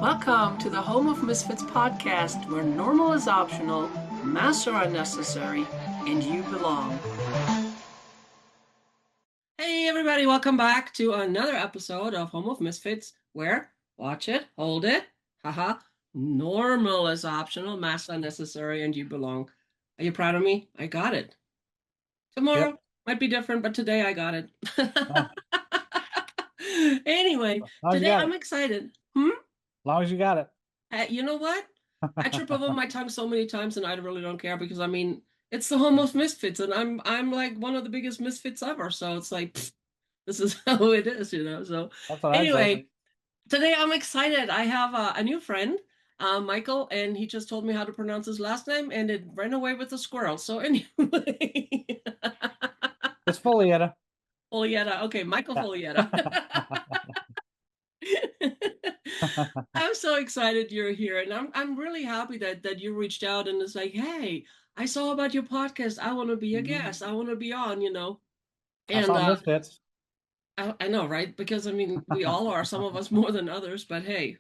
Welcome to the Home of Misfits podcast, where normal is optional, masks are unnecessary, and you belong. Hey everybody, welcome back to another episode of Home of Misfits, where, watch it, hold it, haha, normal is optional, masks are necessary, and you belong. Are you proud of me? I got it. Yep. Tomorrow might be different, but today I got it. Oh, Anyway, as long as you today got it. I'm excited. Hmm? As long as you got it. You know what? I trip over my tongue so many times, and I really don't care because I mean it's the home of misfits, and I'm like one of the biggest misfits ever. So it's like pfft, this is how it is, you know. So That's what I say. anyway, today I'm excited. I have a new friend, Michael, and he just told me how to pronounce his last name, and it ran away with the squirrel. So anyway, It's Foglietta. Foglietta. Okay, Michael Yeah. Foglietta. I'm so excited you're here, and I'm really happy that you reached out and it's like, hey, I saw about your podcast. I want to be a Mhm. guest. I want to be on, you know. I And saw Misfits. I know, right? Because I mean, we all are. Some of us more than others, but hey,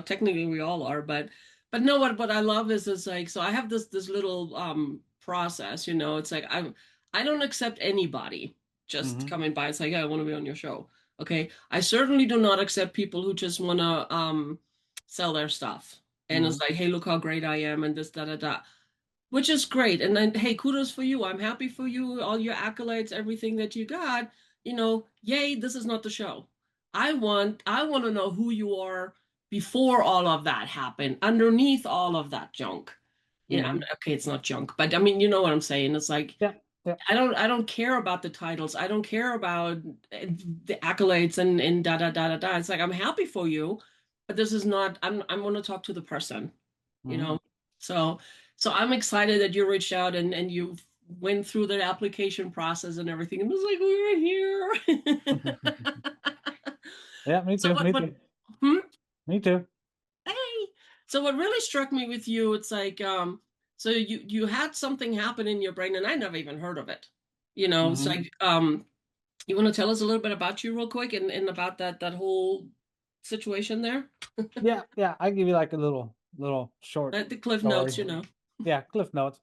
technically we all are. But no, what I love is like, so I have this little process, you know. It's like I don't accept anybody just Hmm. coming by. It's like, "Hey, I want to be on your show." Okay. I certainly do not accept people who just want to sell their stuff. And Hmm. it's like, hey, look how great I am, and this, da, da, da. Which is great. And then, hey, kudos for you. I'm happy for you, all your accolades, everything that you got. Yay, this is not the show. I want to know who you are before all of that happened, underneath all of that junk. Hmm. Okay, it's not junk, but I mean, you know what I'm saying. It's like Yeah. Yeah. I don't care about the titles. I don't care about the accolades and da da da da da. It's like I'm happy for you, but this is not. I'm going to talk to the person, you Hmm. know. So so I'm excited that you reached out and you went through the application process and everything. And it was like we're here. Yeah. Me So too. Me what? too. Hmm? Me too. Hey. So what really struck me with you, it's like so you had something happen in your brain and I never even heard of it. It's Hmm. like you want to tell us a little bit about you real quick and about that whole situation there? Yeah. Yeah. I give you like a little short The Cliff Notes, story. you know. Yeah. Cliff notes.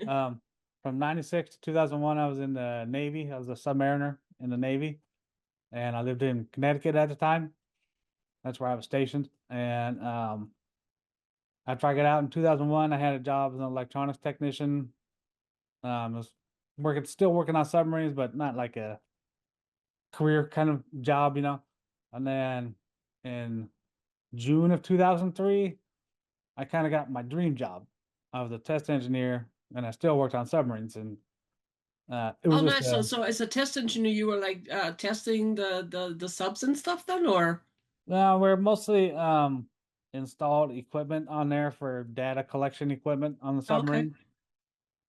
Um, from 96 to 2001, I was in the Navy. I was a submariner in the Navy, and I lived in Connecticut at the time. That's where I was stationed. And after I got out in 2001, I had a job as an electronics technician. I was still working on submarines, but not like a career kind of job, you know. And then in June of 2003, I kind of got my dream job. I was a test engineer, and I still worked on submarines. And it Oh, was just nice. So as a test engineer, you were like testing the subs and stuff then, or? we're mostly installed equipment on there for data collection equipment on the Okay. submarine.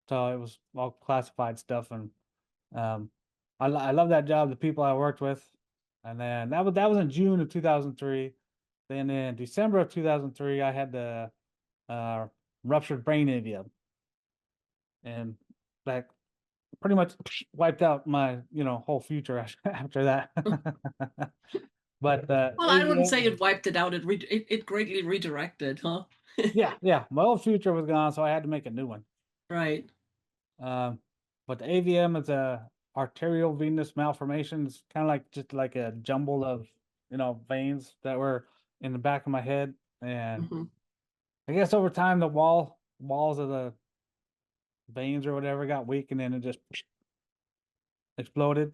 So it was all classified stuff, and Um, I love that job, the people I worked with, and then that was in June of 2003. Then in December of 2003, I had the uh, ruptured brain idiom, and that pretty much wiped out my whole future after that. But Well, I wouldn't say AVM, it wiped it out. It greatly redirected, huh? yeah, yeah, my whole future was gone, so I had to make a new one. Right. Um, but the AVM is a arterial venous malformation. It's kind of like just like a jumble of, veins that were in the back of my head. And Hmm. I guess over time, the walls of the veins or whatever got weak, and then it just exploded.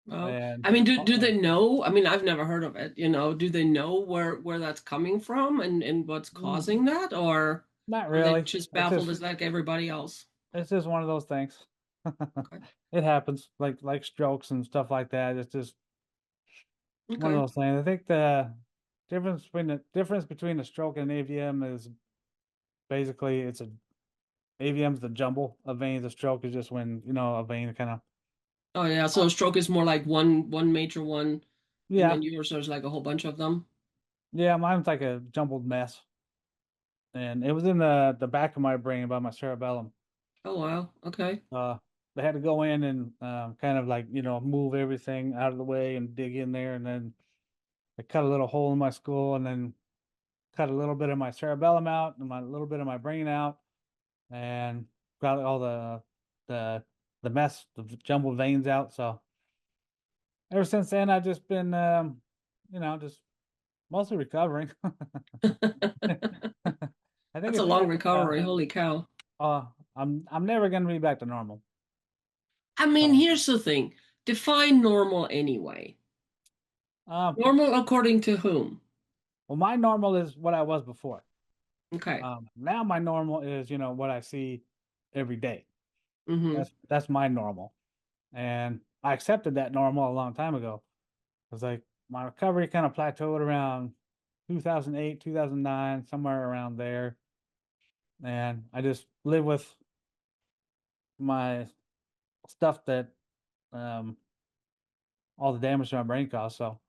Well, And I mean, do they know? I mean, I've never heard of it, Do they know where that's coming from and what's mm, causing that, or not are they really. just It's baffled just as like everybody else? it's just one of those things. Okay. It happens, like strokes and stuff like that. It's just one of Okay. those things. I think the difference between a stroke and an AVM is basically it's a AVM is the jumble of veins. A stroke is just when a vein kind of Oh yeah, so stroke is more like one major one, and then yeah, yours is like a whole bunch of them. yeah. Mine's like a jumbled mess, and it was in the back of my brain by my cerebellum. Oh wow. Okay. Uh, they had to go in and kind of like move everything out of the way and dig in there, and then they cut a little hole in my skull, and then cut a little bit of my cerebellum out and a little bit of my brain out, and got all the the mess, the jumbled veins out. So ever since then, I've just been, just mostly recovering. I think That's a it's, long recovery. Holy cow. I'm never gonna be back to normal. I mean, So, here's the thing. Define normal anyway. um, Normal according to whom? well, my normal is what I was before. Okay. Now my normal is, what I see every day. Mm-hmm. That's my normal, and I accepted that normal a long time ago. It was like my recovery kind of plateaued around 2008, 2009, somewhere around there, and I just live with my stuff that um all the damage to my brain caused. So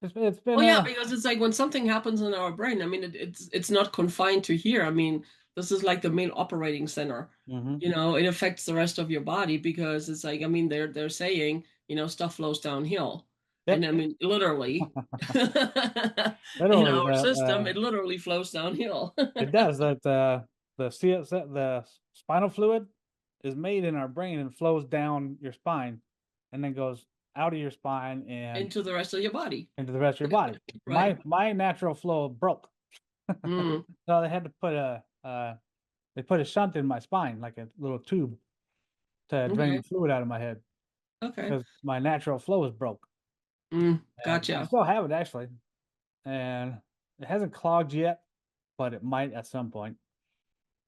it's been Well, yeah, a because it's like when something happens in our brain, I mean, it's not confined to here. I mean, this is like the main operating center. hmm It affects the rest of your body because it's like, I mean, they're saying, stuff flows downhill. And yep. I mean, literally, in Literally, our system, it literally flows downhill. it does that. The spinal fluid is made in our brain and flows down your spine, and then goes out of your spine and Into the rest of your body. into the rest of your body. Right. My natural flow broke, Mm, so they had to put a shunt in my spine, like a little tube, to drain okay. the fluid out of my head Okay. because my natural flow is broke. And I Gotcha. still have it actually, and it hasn't clogged yet, but it might at some point.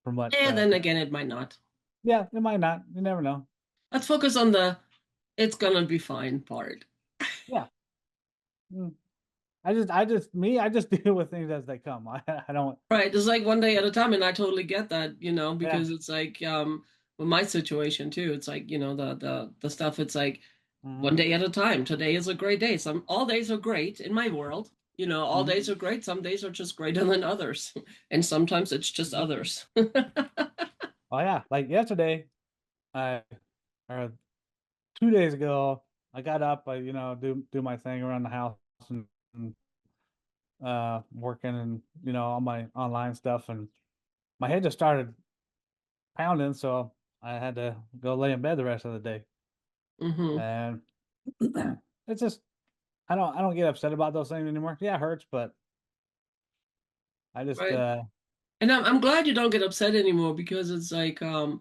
From what, And then again, it might not. yeah, it might not. You never know. Let's focus on the it's gonna be fine part. Yeah. Mm. I just deal with things as they come. I don't. Right. It's like one day at a time, and I totally get that, Yeah. because it's like with my situation too, it's like, the stuff, it's like hmm one day at a time. Today is a great day. Some all days are great in my world. All hmm days are great. Some days are just greater than others. And sometimes it's just others. Oh yeah, like yesterday, I or 2 days ago, I got up, I do my thing around the house and working and all my online stuff, and my head just started pounding, so I had to go lay in bed the rest of the day. Hmm. And it's just I don't get upset about those things anymore. Yeah, it hurts, but I just Right. And I'm glad you don't get upset anymore because it's like in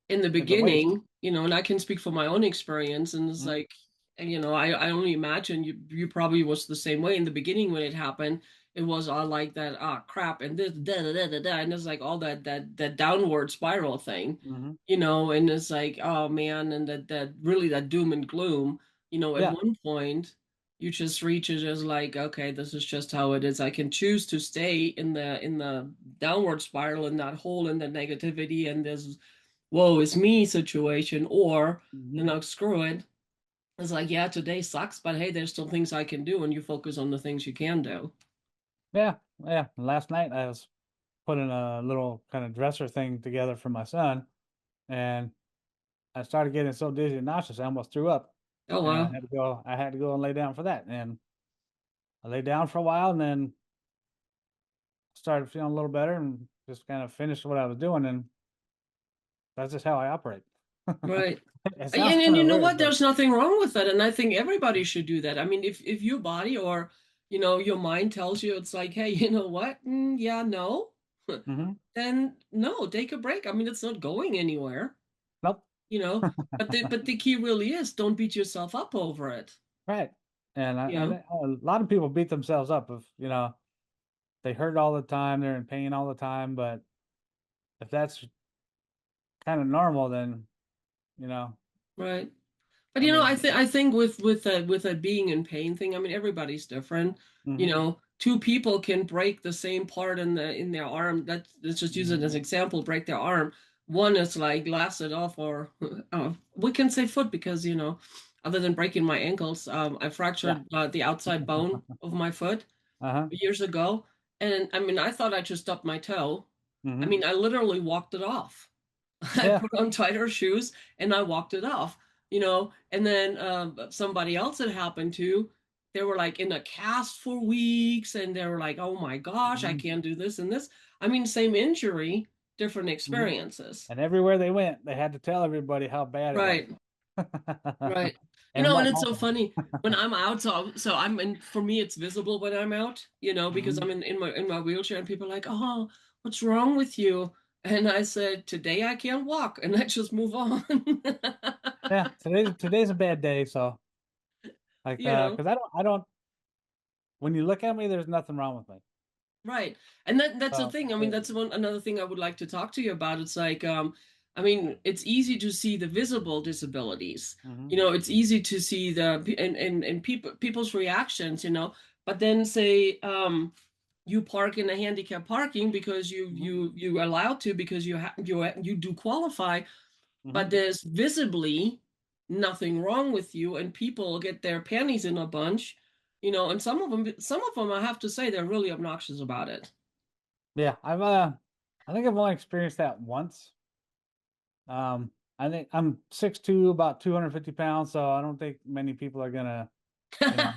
the it's a waste. beginning, and I can speak from my own experience, and it's Mhm. like, and, I only imagine you probably was the same way in the beginning when it happened. It was all like that, crap, and this, da, da, da, da, da, and it's like all that downward spiral thing, Mhm. and it's like, oh man, and that really that doom and gloom, at Yeah. one point you just reach it as like, okay, this is just how it is. I can choose to stay in the downward spiral in that hole in the negativity and this woe is me situation, or Mhm. screw it. It's like, yeah, today sucks, but hey, there's still things I can do, and you focus on the things you can do. Yeah. Yeah. Last night I was putting a little kind of dresser thing together for my son, and I started getting so dizzy and nauseous I almost threw up. Oh And wow. I had to go and lay down for that. And I lay down for a while and then started feeling a little better and just kind of finished what I was doing. And that's just how I operate. Right. It sounds And kind you of know weird, what? but There's nothing wrong with that. And I think everybody should do that. I mean, if your body or, your mind tells you it's like, hey, you know what? Yeah, no, mhm. then no, take a break. I mean, it's not going anywhere, Nope. you know, but the key really is don't beat yourself up over it. Right. And You know, a lot of people beat themselves up if, they hurt all the time, they're in pain all the time. But if that's kind of normal, then, you know, right. But I I mean, think with a being in pain thing, I mean everybody's different. hmm Two people can break the same part in their arm. Let's just use it hmm as an example, break their arm. One is like lasted off, or we can say foot because other than breaking my ankles, I yeah. fractured the outside bone of my foot Uh-huh. years ago. And I mean I thought I just stubbed my toe. I hmm mean I literally walked it off. I Yeah. put on tighter shoes and I walked it off, and then somebody else it happened to. they were like in a cast for weeks, and they were like, oh my gosh, I Hmm. can't do this and this. I mean, same injury, different Hmm. experiences. And everywhere they went, they had to tell everybody how bad it was. Right. Right. And And what it's so happened. funny when I'm out. So I'm in, for me, it's visible when I'm out, because Hmm. I'm in my wheelchair, and people are like, oh, what's wrong with you? And I said, today I can't walk, and I just move on. Yeah, today's a bad day, so like You know. because I don't when you look at me, there's nothing wrong with me. Right. And that's the So thing. I mean, that's another thing I would like to talk to you about. It's like, I mean, it's easy to see the visible disabilities. hmm It's easy to see and people's reactions, but then say, you park in a handicap parking because hmm you allowed to, because you do qualify, hmm but there's visibly nothing wrong with you, and people get their panties in a bunch, and some of them I have to say they're really obnoxious about it. Yeah, I think I've only experienced that once. I think I'm 6'2", about 250 pounds, so I don't think many people are gonna, you know,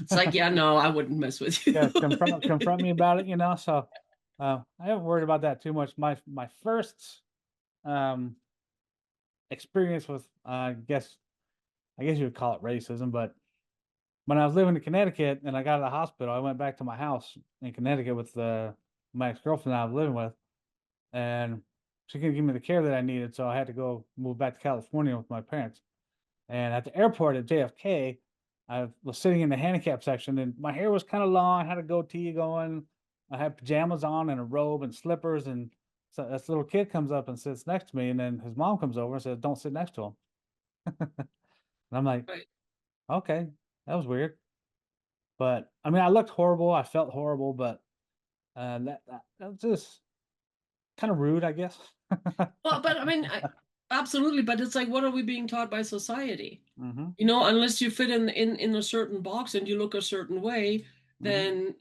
It's like, yeah, no, I wouldn't mess with you. yeah, confront me about it, So I haven't worried about that too much. My first um experience with I guess you would call it racism, but when I was living in Connecticut and I got out of the hospital, I went back to my house in Connecticut with my ex-girlfriend I was living with, and she couldn't give me the care that I needed, so I had to go move back to California with my parents. And at the airport at JFK, I was sitting in the handicap section, and my hair was kind of long. I had a goatee going. I had pajamas on and a robe and slippers, and so this little kid comes up and sits next to me, and then his mom comes over and says, "Don't sit next to him." And I'm like, Right. "Okay, that was weird." But I mean, I looked horrible. I felt horrible, but that was just kind of rude, I guess. Well, but I mean, absolutely. But it's like, what are we being taught by society? Hmm. Unless you fit in a certain box and you look a certain way, Hmm. then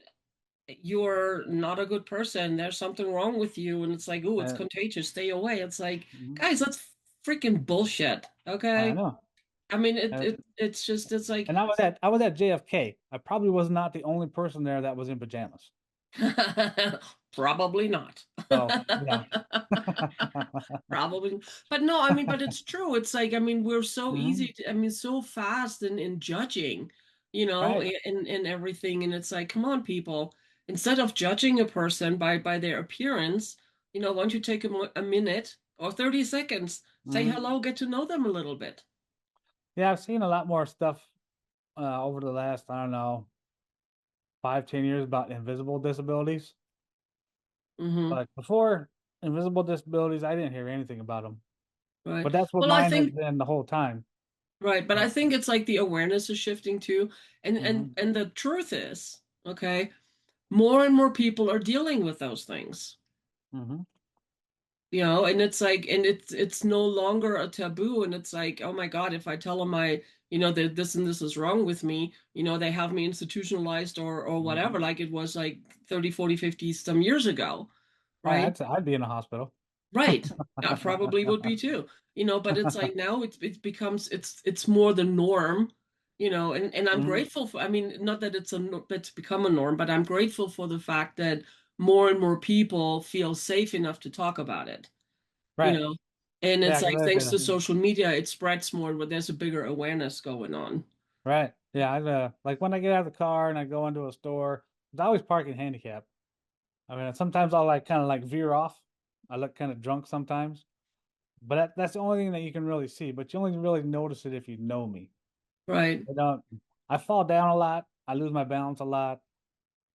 you're not a good person. There's something wrong with you. And it's like, oh, it's Uh, contagious. Stay away. It's like, mhm. guys, that's freaking bullshit. I Okay. know. I mean, it, Uh, it it's just, it's like, and I was at JFK. I probably was not the only person there that was in pajamas. probably not. So, Probably. But no, I mean, but it's true. It's like, I mean, we're so easy hmm. I mean, so fast in judging, Right. in everything. And it's like, come on, people. Instead of judging a person by their appearance, why don't you take a minute or 30 seconds, say Hmm. hello, get to know them a little bit. Yeah, I've seen a lot more stuff over the last, I don't know, 5, 10 years about invisible disabilities. Hmm. But before invisible disabilities, I didn't hear anything about them. Right. But that's what Well, I mine has think been the whole time. Right, but I think it's like the awareness is shifting too. And and Mm-hmm. and the truth is, okay, more and more people are dealing with those things. Mm-hmm. And it's like, and it's no longer a taboo, and it's like, oh my God, if I tell them that this and this is wrong with me, they have me institutionalized or Mm-hmm. whatever, like it was like 30, 40, 50 some years ago, Oh, right? I'd be in a hospital. Right. I probably would be too. But it's like now it's more the norm, and I'm Hmm. grateful for, I mean, not that it's become a norm, but I'm grateful for the fact that more and more people feel safe enough to talk about it, you Right. know. And Yeah, it's like, thanks because to social media, it spreads more, but there's a bigger awareness going on. right. Yeah, like when I get out of the car and I go into a store, 'cause I always park in handicap. I mean, sometimes I'll like kind of like veer off. I look kind of drunk sometimes, but that's the only thing that you can really see. But you only really notice it if you know me. Right. I don't. I fall down a lot. I lose my balance a lot.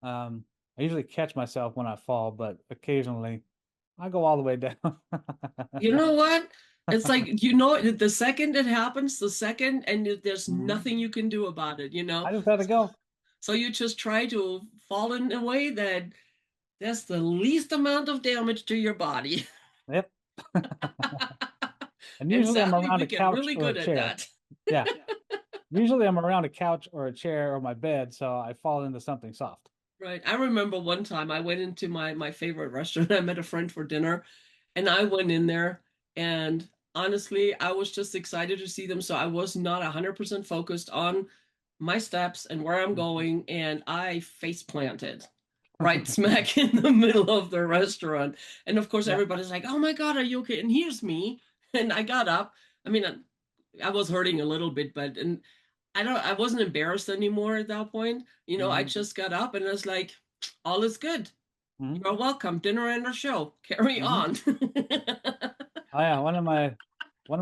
I usually catch myself when I fall, but occasionally I go all the way down. You know what? It's like, the second it happens, the second, and there's Mhm. nothing you can do about it, I just had to go. So you just try to fall in a way that that's the least amount of damage to your body. Yep. And And usually I'm sadly, around we a get couch really or a good at chair. that. Yeah. Usually I'm around a couch or a chair or my bed, so I fall into something soft. Right. I remember one time I went into my favorite restaurant. I met a friend for dinner, and I went in there, and honestly, I was just excited to see them. So I was not 100% focused on my steps and where I'm going, and I face planted right smack in the middle of the restaurant. And of course, Yeah. everybody's like, "Oh my God, are you okay?" And here's me, and I got up. I mean, I was hurting a little bit, but and I wasn't embarrassed anymore at that point. I Hmm. just got up and I was like, "All is good. Hmm. You're welcome. Dinner and a show. Carry Hmm. on." Oh yeah, one of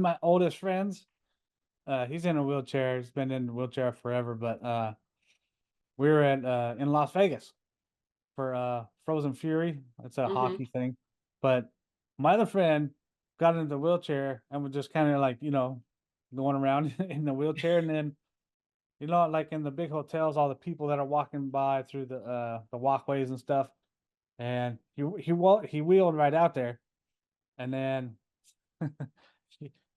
my oldest friends, he's in a wheelchair. He's been in a wheelchair forever, but we were at in Las Vegas for Frozen Fury. It's a Hmm. hockey thing. But my other friend got into the wheelchair and was just kind of like, going around in the wheelchair. And then, like in the big hotels, all the people that are walking by through the walkways and stuff. And he wheeled right out there, and then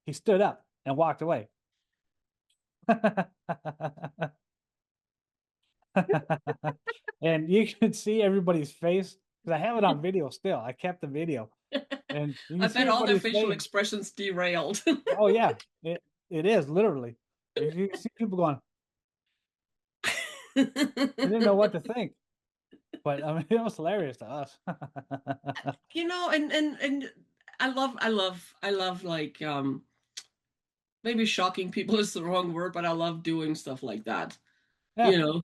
he stood up and walked away. And you can see everybody's face because I have it on video still. I kept the video, and you I can see bet all their everybody's facial face. expressions derailed. Oh yeah, it is literally. You see people going, they didn't know what to think, but I mean, it was hilarious to us. And I love like maybe shocking people is the wrong word, but I love doing stuff like that. Yeah. You know,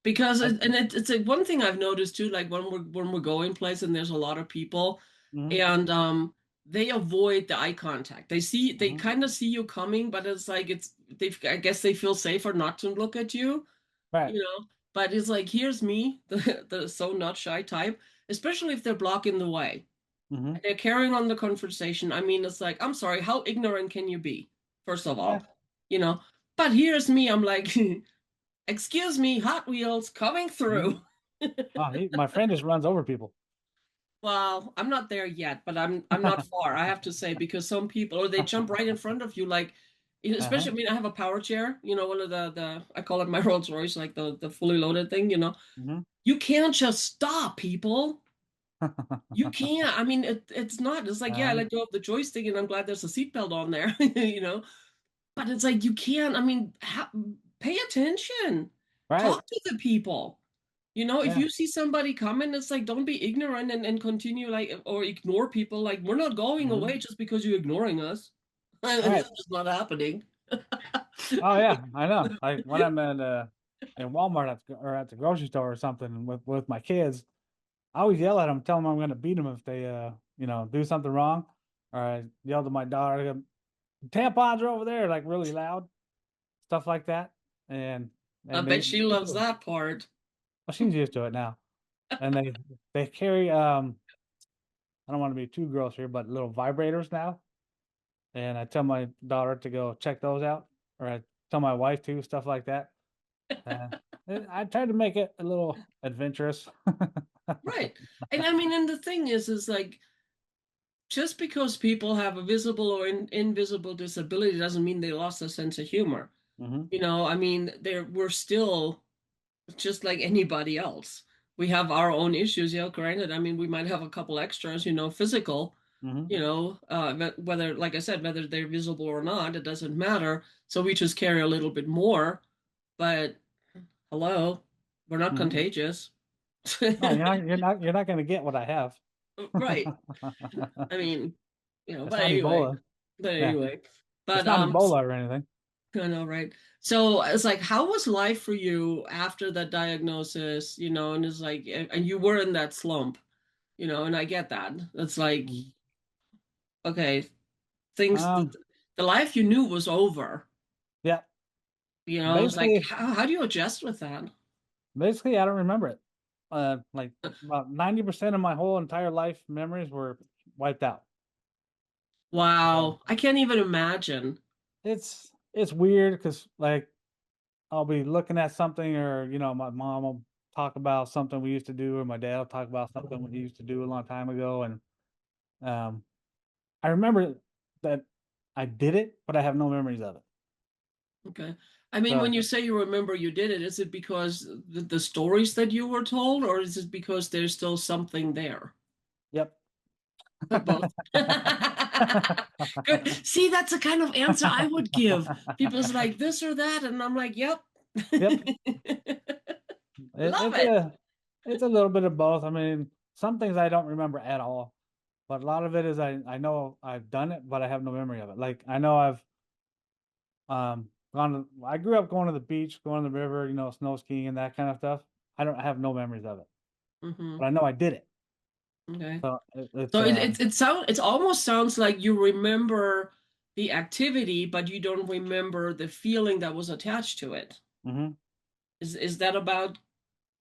because I, it's a one thing I've noticed too, like when we're going place and there's a lot of people, mhm, and they avoid the eye contact. They mhm. kind of see you coming, but it's like I guess they feel safer not to look at you, Right. you know. But it's like here's me, the so not shy type, especially if they're blocking the way. Hmm. They're carrying on the conversation. I mean, it's like, I'm sorry, how ignorant can you be? First of Yeah. all, you know. But here's me, I'm like, excuse me, Hot Wheels coming Hmm. through. Oh, my friend just runs over people. Well, I'm not there yet, but I'm not far, I have to say, because some people or they jump right in front of you, like especially Uh-huh. I mean, I have a power chair, one of the I call it my Rolls Royce, like the fully loaded thing. Hmm. You can't just stop people. You can't. I mean, it's not. It's like, yeah, I Uh, let go of the joystick and I'm glad there's a seatbelt on there, you know. But it's like you can't. I mean, pay attention. right. Talk to the people. If Yeah. you see somebody coming, it's like don't be ignorant and continue like or ignore people. Like we're not going Hmm. away just because you're ignoring us. Right. It's just not happening. Oh yeah, I know. Like when I'm in Walmart or at the grocery store or something with my kids, I always yell at them, tell them I'm going to beat them if they do something wrong. Or I yell to my daughter, tampons are over there, like really loud, stuff like that. And I and bet they she loves that part. well, she's used to it now. And they carry I don't want to be too gross here, but little vibrators now. And I tell my daughter to go check those out, or I tell my wife to, stuff like that. Uh, I tried to make it a little adventurous. Right. And I mean, and the thing is like just because people have a visible or invisible disability doesn't mean they lost their sense of humor. Hmm. I mean, we're still just like anybody else. We have our own issues, yeah, granted. I mean, we might have a couple extras, physical, Hmm. whether, like I said, whether they're visible or not, it doesn't matter. So we just carry a little bit more. But hello, we're not Hmm. contagious. No, you're not going to get what I have. Right. I mean, It's but not anyway, Ebola. but Yeah, anyway, it's but not Ebola or anything. I know, right? So it's like, how was life for you after that diagnosis? And it's like, and you were in that slump, and I get that. It's like, Mhm. okay, things, Um, the life you knew was over. yeah, It's like, basically, how do you adjust with that? basically, I don't remember it. Like about 90% of my whole entire life memories were wiped out. So Wow, I can't even imagine. it's weird because like I'll be looking at something, or my mom will talk about something we used to do, or my dad will talk about something we used to do a long time ago, and um, I remember that I did it, but I have no memories of it. Okay. I mean, when So, you say you remember you did it, is it because the stories that you were told, or is it because there's still something there? yep. Both. Good. See, that's the kind of answer I would give. People's like this or that, and I'm like, yep. Yep. Love It's it. it's a little bit of both. I mean, some things I don't remember at all, but a lot of it is I know I've done it, but I have no memory of it. Like I know I've gone to, I grew up going to the beach, going to the river, snow skiing and that kind of stuff. I have no memories of it, Hmm. but I know I did it. Okay. So So it almost sounds like you remember the activity, but you don't remember the feeling that was attached to it. hmm Is that about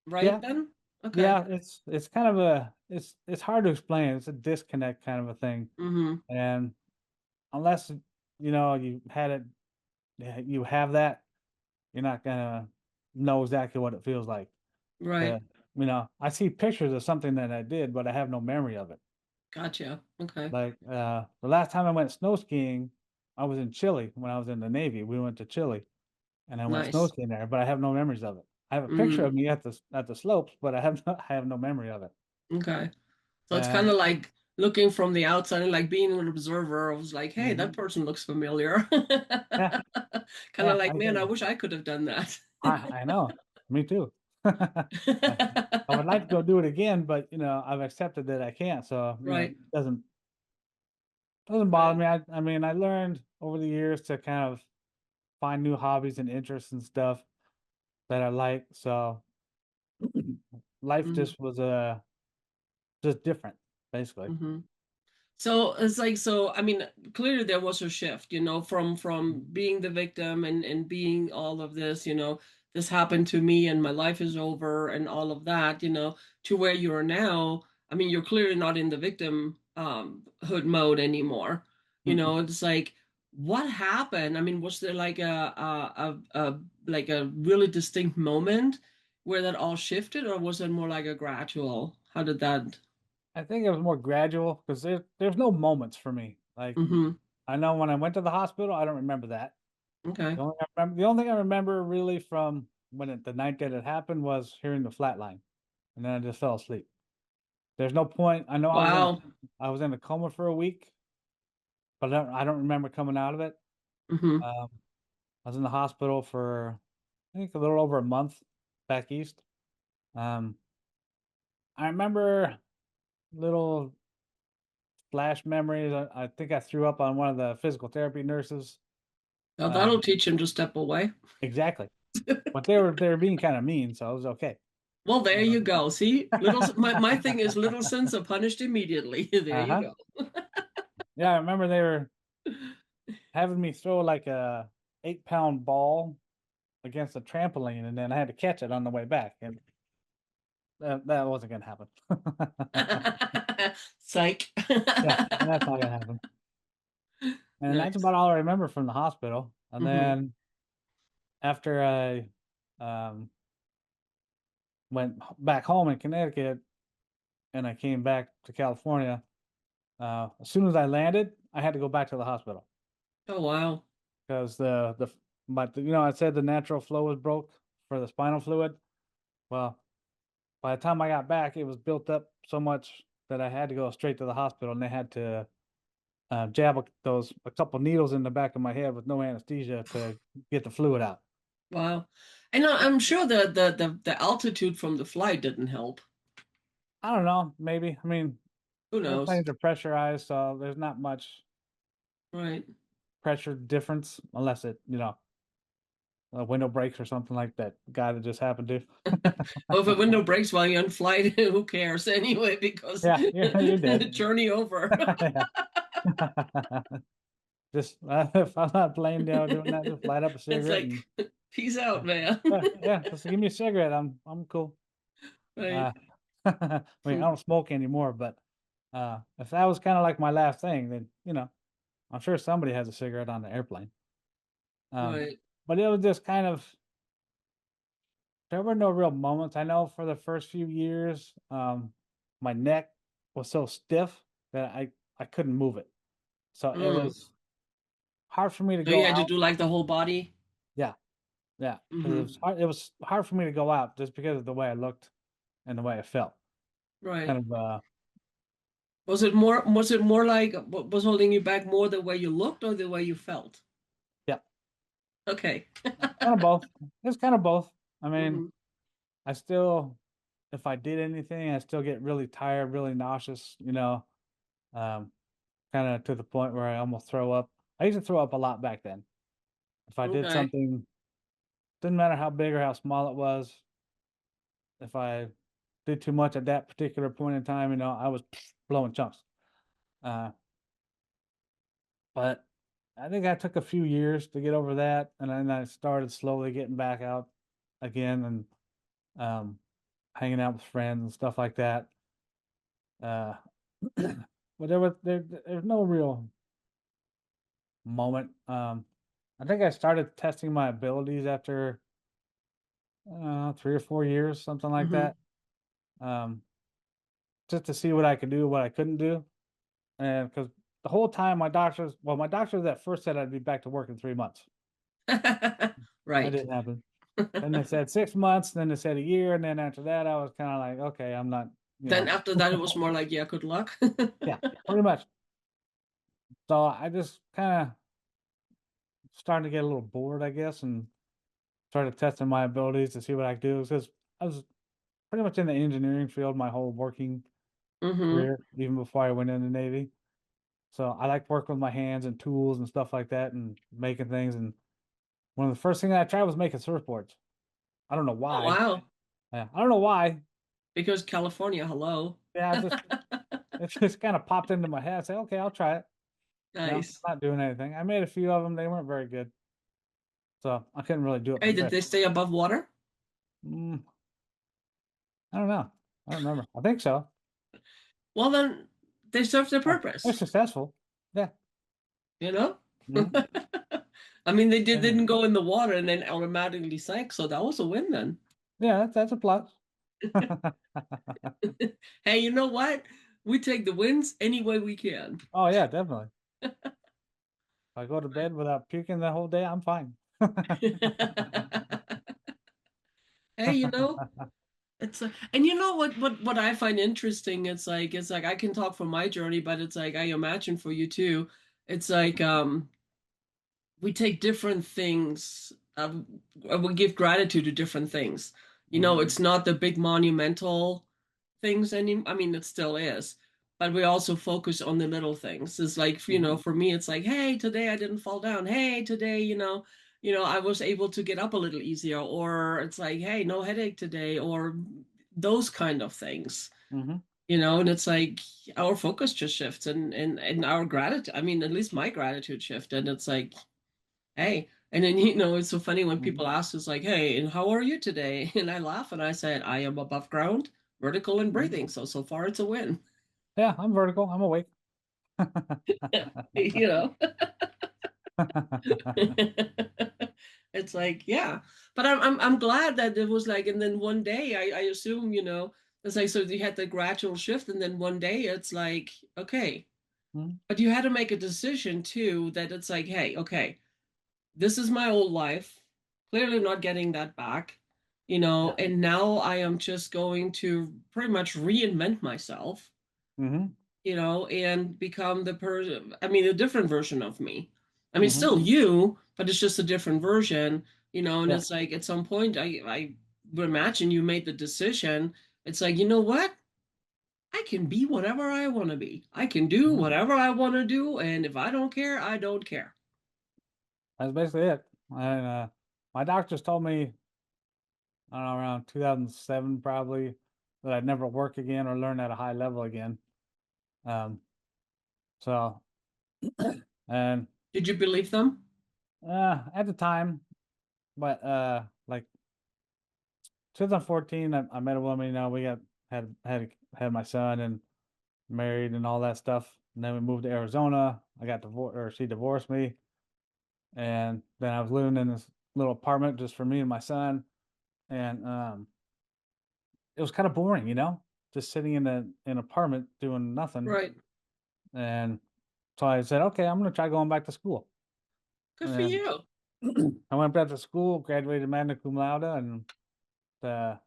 right yeah, then? Okay. yeah, it's kind of it's hard to explain. It's a disconnect kind of a thing. Hmm. And unless you had it, yeah, you have that, you're not gonna know exactly what it feels like. Right. To, I see pictures of something that I did, but I have no memory of it. Gotcha. Okay. Like the last time I went snow skiing, I was in Chile when I was in the Navy. We went to Chile and I went snow Nice. skiing there, but I have no memories of it. I have a picture of Mm, me at the slopes, but I have no memory of it. okay. So it's kind And of like looking from the outside and like being an observer. I was like, hey, that mhm, person looks familiar. yeah, Kind of yeah, like, man, I wish I could have done that. I know. Me too. I would like to go do it again, but I've accepted that I can't. So, Right. it doesn't bother Right. me. I mean, I learned over the years to kind of find new hobbies and interests and stuff that I like. So life Mm-hmm. just was just different, basically. Mm-hmm. So it's like so I mean clearly there was a shift, from being the victim and being all of this, this happened to me and my life is over and all of that, to where you are now. I mean you're clearly not in the victim hood mode anymore. Mm-mm. It's like what happened? I mean was there like a like a really distinct moment where that all shifted or was it more like a gradual? How did that? I think it was more gradual because there's no moments for me. Like Mm-hmm. I know when I went to the hospital, I don't remember that. Okay. The only thing I remember really from the night that it happened was hearing the flat line, and then I just fell asleep. There's no point. I know Wow. I was in a coma for a week, but I don't remember coming out of it. Hmm. Um, I was in the hospital for I think a little over a month back east. Um, I remember little flash memories. I think I threw up on one of the physical therapy nurses. Now that'll Um, teach him to step away. exactly, but they were being kind of mean, so I was okay. Well, there you Um, go. See, my thing is little sins are punished immediately. There you uh-huh. go. Yeah, I remember they were having me throw like a 8-pound ball against a trampoline, and then I had to catch it on the way back, and that wasn't gonna happen. Psych. Yeah, that's not gonna happen. And that's Nice. about all I remember from the hospital. And Hmm. then after I um, went back home in Connecticut and I came back to California, as soon as I landed, I had to go back to the hospital Oh wow. because I said the natural flow was broke for the spinal fluid. Well, by the time I got back, it was built up so much that I had to go straight to the hospital, and they had to jab a couple needles in the back of my head with no anesthesia to get the fluid out. Wow. And I'm sure the altitude from the flight didn't help. I don't know, maybe. I mean, Who knows? airplanes are pressurized, so there's not much Right. pressure difference unless a window breaks or something like that guy that just happened to. Well, if a window breaks while you're on flight, who cares anyway? Because Yeah, you're dead. journey over. Yeah. Just if I'm not playing doing that, just light up a It's cigarette like, and peace out, man. yeah, just give me a cigarette. I'm cool. Right. Uh, I mean, I don't smoke anymore, but if that was kind of like my last thing, then I'm sure somebody has a cigarette on the airplane. Um, Right. but it was just kind of there were no real moments. I know for the first few years, my neck was so stiff that I couldn't move it. So it Mm. was hard for me to So you go had to out. do like the whole body? Yeah, yeah, because Hmm. it was hard for me to go out just because of the way I looked and the way I felt. Right. Kind of Was it more like what was holding you back more the way you looked or the way you felt? yeah. Okay. Kind of both. It's kind of both. I mean, Hmm. I still, if I did anything, I still get really tired, really nauseous, um, kind of to the point where I almost throw up. I used to throw up a lot back then. If I did Okay. something, didn't matter how big or how small it was, if I did too much at that particular point in time, I was blowing chunks. Uh, but I think I took a few years to get over that, and then I started slowly getting back out again and um, hanging out with friends and stuff like that. Uh, but there's no real moment. I think I started testing my abilities after 3 or 4 years, something like Hmm. that, um, just to see what I could do, what I couldn't do, and because the whole time my doctors at first said I'd be back to work in 3 months. That Right. didn't happen. Then they said 6 months, then they said a year, and then after that, I was kind of like, okay, I'm not, Then after that, it was more like, yeah, good luck. yeah, pretty much. So I just kind of started to get a little bored, I guess, and started testing my abilities to see what I could do because I was pretty much in the engineering field my whole working Hmm. career, even before I went in the Navy. So I like working with my hands and tools and stuff like that and making things. And one of the first things I tried was making surfboards. I don't know Oh, why. wow. Yeah, I don't know why. Because California, hello. Yeah, it just kind of popped into my head. I said, okay, I'll try it. Nice. Not doing anything. I made a few of them. They weren't very good. So I couldn't really do it Hey, did they professionally. stay above water? Mm, I don't know. I don't remember. I think so. Well, then they served their Yeah, they're purpose, successful. Yeah. you know? Mhm. I mean, Yeah. didn't go in the water and then automatically sank, so that was a win then. Yeah, that's a plus. Hey, you know what? We take the wins any way we can. Oh yeah, definitely. If I go to bed without puking the whole day, I'm fine. Hey, it's and you know what I find interesting, it's like I can talk from my journey, but it's like I imagine for you too. It's like we take different things, we give gratitude to different things. Mhm, It's not the big monumental things any I mean it still is, but we also focus on the little things. It's like, mhm, for me it's like, hey, today I didn't fall down. Hey, today, I was able to get up a little easier, or it's like, hey, no headache today, or those kind of things. mhm, And it's like our focus just shifts, and our gratitude, I mean, at least my gratitude shift, and it's like, hey. And then, it's so funny when mhm, people ask us, like, hey, and how are you today? And I laugh and I said, I am above ground, vertical and mhm. breathing. So far it's a win. Yeah, I'm vertical. I'm awake. you know? It's like, yeah. But I'm glad that it was like, and then one day I assume, it's like, so you had the gradual shift, and then one day it's like, okay. Mhm, But you had to make a decision too, that it's like, hey, okay, this is my old life. Clearly not getting that back, yeah. and now I am just going to pretty much reinvent myself, Mhm, and become the person, I mean, a different version of me. I mean, mhm. still you, but it's just a different version, and Yeah. it's like at some point I would imagine you made the decision. It's like, you know what? I can be whatever I want to be. I can do Mhm. whatever I want to do. And if I don't care, I don't care. That's basically it. And my doctors told me, I don't know, around 2007 probably, that I'd never work again or learn at a high level again. Um, so, and Did you believe them? at the time, but like 2014, I met a woman. We had my son and married and all that stuff. And then we moved to Arizona. I got divorced, or she divorced me, and then I was living in this little apartment just for me and my son. And it was kind of boring, just sitting in an apartment doing nothing. Right. And so I said, okay, I'm gonna try going back to school. Good for And you. I went back to school, graduated magna cum laude, and the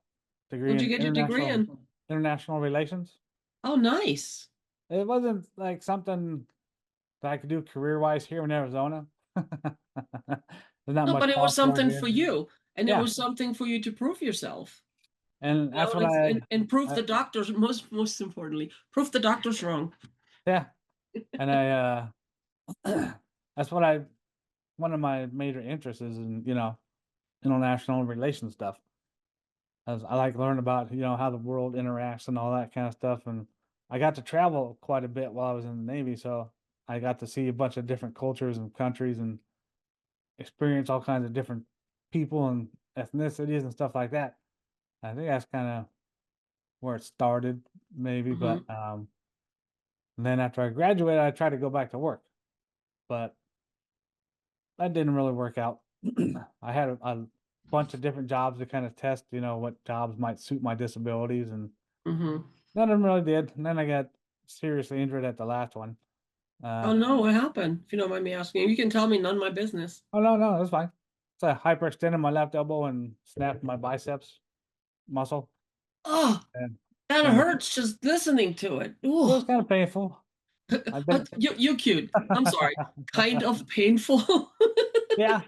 degree What'd you in get your degree in? international relations. Oh, nice. It wasn't like something that I could do career wise here in Arizona. there's not No, much but it was culture over something here. for you, and it Yeah, was something for you to prove yourself. and You know, that's what I, and prove I the doctors, most importantly, prove the doctors wrong. yeah, and that's what I one of my major interests is in international relations stuff. As I like learning about how the world interacts and all that kind of stuff, and I got to travel quite a bit while I was in the Navy, so I got to see a bunch of different cultures and countries and experience all kinds of different people and ethnicities and stuff like that. I think that's kind of where it started, maybe. But Hmm. and then after I graduated, I tried to go back to work, but that didn't really work out. I had a bunch of different jobs to kind of test, what jobs might suit my disabilities, and Hmm. none of them really did. And then I got seriously injured at the last one. Oh no, what happened? If you don't mind me asking, you can tell me, none of my business. Oh no, no, that's fine. It's a hyperextended my left elbow and snapped my biceps muscle, Oh, and that and hurts just listening to it. it was Oh, kind of painful. I've been, you cute. I'm sorry. Kind of painful. yeah,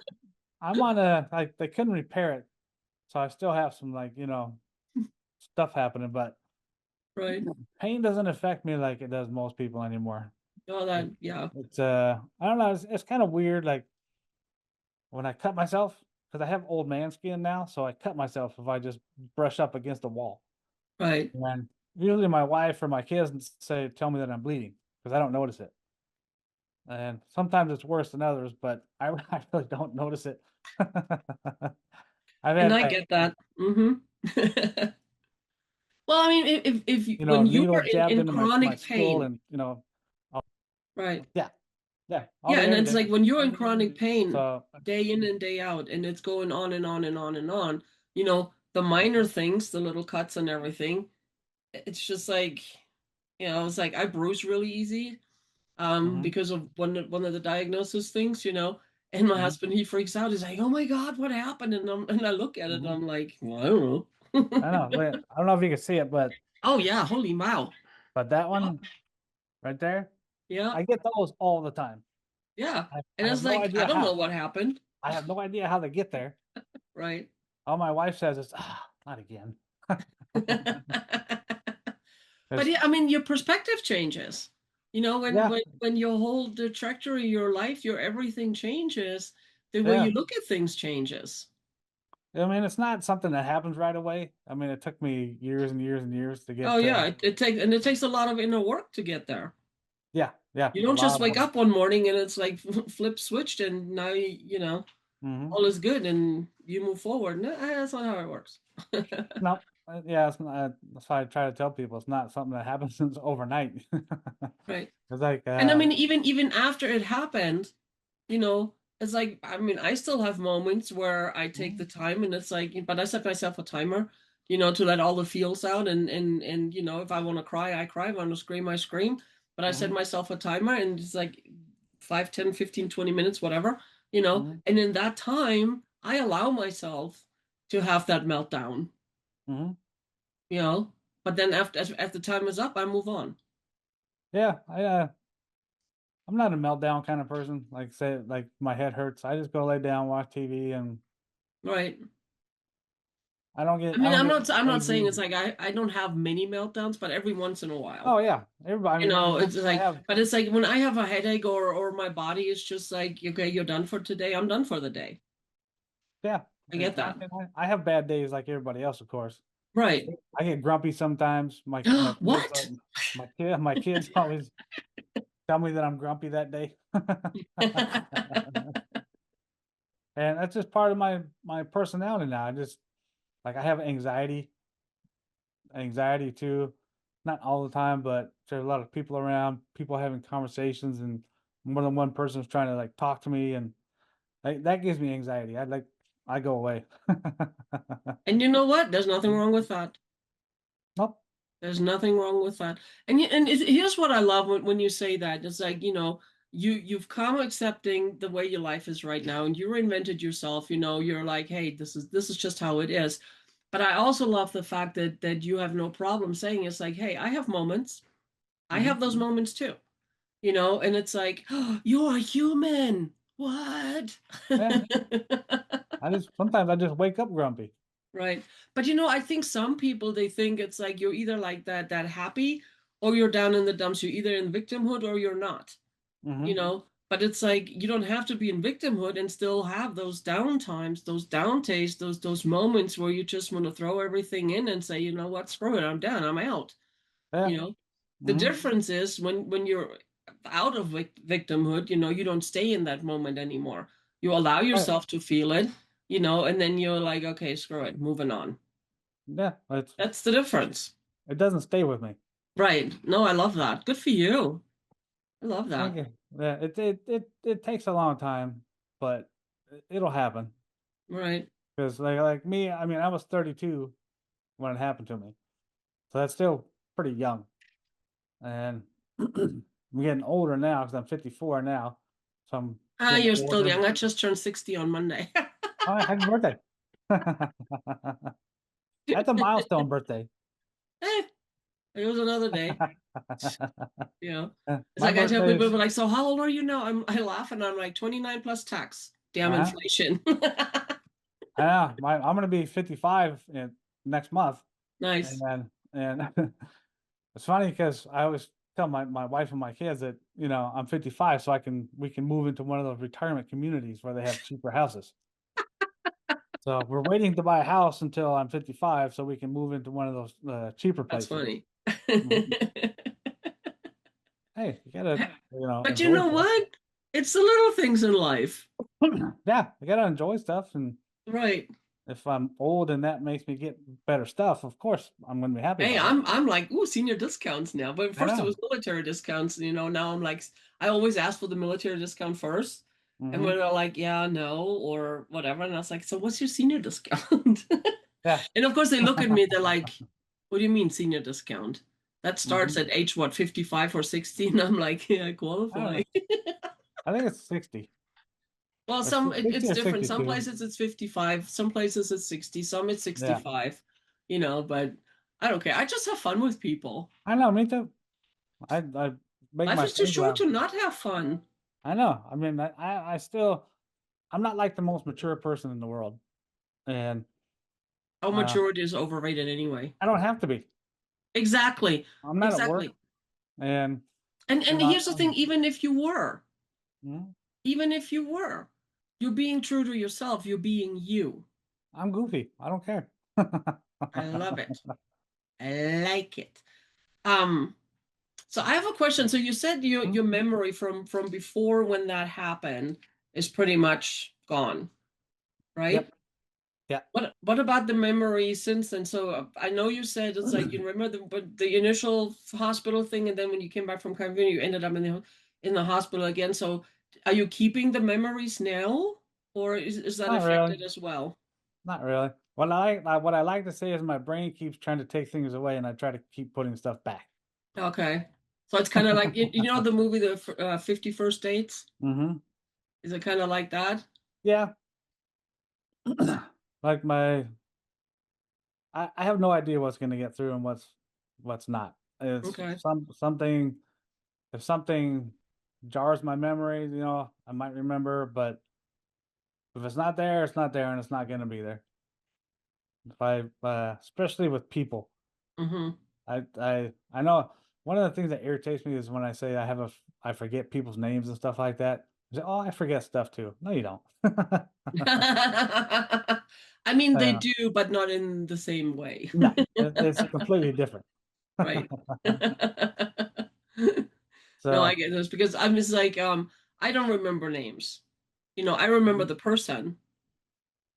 I'm on a like they couldn't repair it, so I still have some stuff happening, but Right. pain doesn't affect me like it does most people anymore. Oh, It, that, yeah. it's I don't know, it's kind of weird. Like when I cut myself, because I have old man skin now, so I cut myself if I just brush up against the wall. Right. And usually my wife or my kids tell me that I'm bleeding because I don't notice it. And sometimes it's worse than others, but I, I really don't notice it. I've And had I get that. Hmm. Well, I mean, if when you needles are jabbed in into my chronic skull, pain, and right? yeah, yeah, all Yeah, the and it's like everything. when you're in chronic pain So day in and day out, and it's going on and on and on and on, the minor things, the little cuts and everything, it's just like, it's like I bruise really easy, hmm because of one of the diagnosis things, and my hmm husband, he freaks out. He's like, "Oh my God, what happened?" And I look at it, and hmm I'm like, "Well, I don't know." I know. I don't know if you can see it, Oh yeah, holy wow. but that Yeah, one right there, yeah, I get those all the time. yeah. And I have it's no like, I idea don't know how. what happened, I have no idea how they get there. right? All my wife says is, not again. But Because yeah, I mean, your perspective changes. When yeah, when your whole the trajectory of your life, your everything changes, the way you yeah. look at things changes. I mean, it's not something that happens right away. I mean, it took me years and years and years to Oh get yeah, to. it takes a lot of inner work to get there. Yeah, yeah, You a don't just lot of wake work. up one morning and it's like flip switched and now hmm all is good and you move forward. No, that's not how it works. No, yeah, it's not. That's why I try to tell people it's not something that happens overnight. Right. It's like, And I mean, even after it happened, you know, it's like, I mean, I still have moments where I take the mhm, time and it's like, but I set myself a timer, to let all the feels out and if I want to cry, I cry. If I want to scream, I scream. But I set mhm, myself a timer and it's like 5, 10, 15, 20 minutes, whatever. mhm, And in that time, I allow myself to have that meltdown, mhm. you know. But then after time is up, I move on. Yeah, I'm not a meltdown kind of person. Like say, like my head hurts, I just go lay down, watch TV, and Right. I I mean, don't I'm get not I'm not saying it's angry. like I don't have many meltdowns, but every once in a while. Oh yeah, everybody. I mean, It's I like, have. but it's like when I have a headache or my body is just like, okay, you're done for today. I'm done for the day. Yeah, I and get that. I have bad days like everybody else, of course. Right. I get grumpy sometimes. My kids What? my kids always tell me that I'm grumpy that day, and that's just part of my personality now. I just like I have anxiety too, not all the time, but there's a lot of people around, people having conversations, and more than one person is trying to like talk to me, and that gives me anxiety. I go away. And you know what? There's nothing wrong with that. Nope. There's nothing wrong with that. Here's what I love when you say that. It's like, you've come accepting the way your life is right now, and you reinvented yourself. You're like, hey, this is just how it is. But I also love the fact that you have no problem saying it's like, hey, I have moments. I hmm have those moments too. And it's like, oh, you're a human. What? Yeah, sometimes I just wake up grumpy. Right. But I think some people they think it's like you're either like that happy or you're down in the dumps. You're either in victimhood or you're not. Hmm. But it's like you don't have to be in victimhood and still have those down times, those down tastes, those moments where you just want to throw everything in and say, you know what, screw it, I'm done, I'm out. Yeah. You know, the Hmm. difference is when you're out of victimhood, you don't stay in that moment anymore. You allow Right. yourself to feel it, and then you're like, okay, screw it, moving on. Yeah, That's the difference. it doesn't stay with me. Right. No, I love that. Good for you. I love Thank that. you. Yeah, it takes a long time, but it'll happen. Right. Because like me, I mean, I was 32 when it happened to me, so that's still pretty young. And I'm getting older now because I'm 54 now, so I'm Ah, getting you're still older. young. I just turned 60 on Monday. All right, happy birthday! That's a milestone birthday. Eh, it was another day. You know, it's My like I tell birthday people, is they're like, so how old are you now? I laugh and I'm like 29 plus tax. Damn uh, inflation. I'm gonna be 55 next month, Nice. and it's funny because I always tell my wife and my kids that I'm 55, so we can move into one of those retirement communities where they have cheaper houses. So we're waiting to buy a house until I'm 55, so we can move into one of those cheaper That's places. funny. Mhm. Hey, you gotta But you enjoy know stuff. what? It's the little things in life. Yeah, you gotta enjoy stuff, and Right. if I'm old and that makes me get better stuff, of course I'm gonna be happy Hey, about it. I'm like, ooh, senior discounts now. But I first it know. was military discounts, now I'm like I always ask for the military discount first. And Hmm. when they're like, yeah, no, or whatever. And I was like, so what's your senior discount? Yeah. And of course they look at me, they're like, what do you mean senior discount? That starts Hmm. at age what, 55 or 60? And I'm like, yeah, I I don't qualify. know. I think it's 60 Well, or it's 60 or different. Some 62. places it's 55, some places it's 60, some it's Yeah. 65, but I don't care. I just have fun with people. I know, me too. I make Life my is too friends short laugh. to not have fun. I know. I mean, I still I'm not like the most mature person in the world, and Our uh, maturity is overrated anyway. I don't have to be. Exactly. I'm not at work, Exactly. and And I'm, here's the thing, mm, even if you were, you're being true to yourself, you're being you. I'm goofy. I don't care. I love it. I like it. Um, so I have a question. So you said your Mm, memory from before when that happened is pretty much gone, yep. right? Yeah. What about the memory since then? So I know you said it's like you remember the initial hospital thing, and then when you came back from California, you ended up in the hospital again. So are you keeping the memories now, or is that Not really. affected as well? Not really. What I like to say is my brain keeps trying to take things away, and I try to keep putting stuff back. Okay, so it's kind of like the movie the 51st Dates. Hmm. Is it kind of like that? Yeah. Like I have no idea what's going to get through and what's not. It's Okay. something if something jars my memory, I might remember, but if it's not there, it's not there, and it's not going to be there. If especially with people, Mm-hmm. I know one of the things that irritates me is when I say I forget people's names and stuff like that. I say, oh, I forget stuff too. No, you don't. I mean, they Yeah. do, but not in the same way. No, it's completely different. Right. No, I So, get this because I'm just like, I don't remember names. I remember mhm, the person.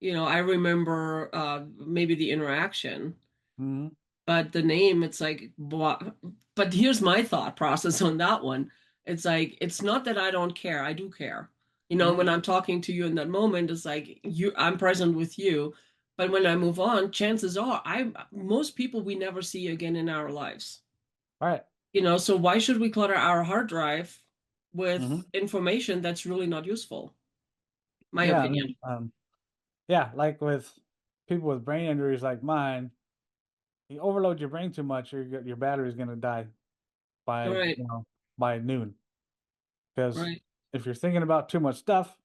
I remember maybe the interaction, mhm, but the name, it's like, but here's my thought process on that one. It's like, it's not that I don't care. I do care. When mhm. I'm talking to you in that moment, it's like I'm present with you. But when I move on, chances are most people we never see again in our lives. All right. So why should we clutter our hard drive with Mhm. information that's really not useful? My Yeah, opinion. yeah, like with people with brain injuries like mine, you overload your brain too much, your battery's gonna die by Right, by noon. Because right. if you're thinking about too much stuff,